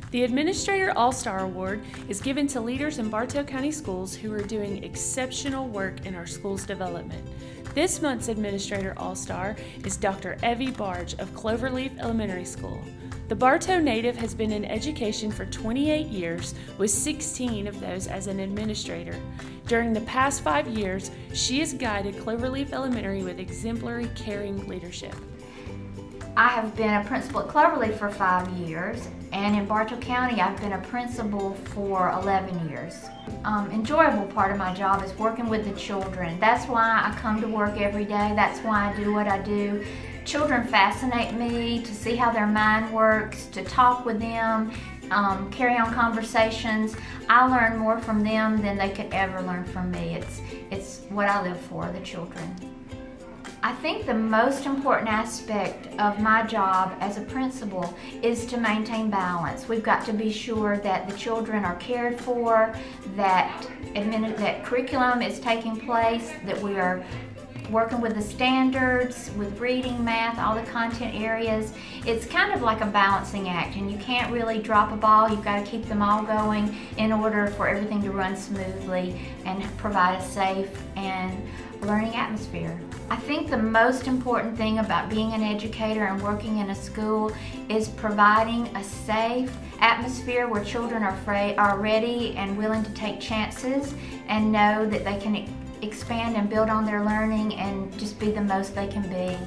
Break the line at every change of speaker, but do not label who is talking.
The Administrator All-Star Award is given to leaders in Bartow County Schools who are doing exceptional work in our school's development. This month's Administrator All-Star is Dr. Evie Barge of Cloverleaf Elementary School. The Bartow native has been in education for 28 years, with 16 of those as an administrator. During the past 5 years, she has guided Cloverleaf Elementary with exemplary, caring leadership.
I have been a principal at Cloverleaf for 5 years, and in Bartow County I've been a principal for 11 years. Enjoyable part of my job is working with the children. That's why I come to work every day. That's why I do what I do. Children fascinate me, to see how their mind works, to talk with them, carry on conversations. I learn more from them than they could ever learn from me. It's what I live for, the children. I think the most important aspect of my job as a principal is to maintain balance. We've got to be sure that the children are cared for, that curriculum is taking place, that we are working with the standards, with reading, math, all the content areas. It's kind of like a balancing act, and you can't really drop a ball. You've got to keep them all going in order for everything to run smoothly and provide a safe and learning atmosphere. I think the most important thing about being an educator and working in a school is providing a safe atmosphere where children are ready and willing to take chances and know that they can expand and build on their learning and just be the most they can be.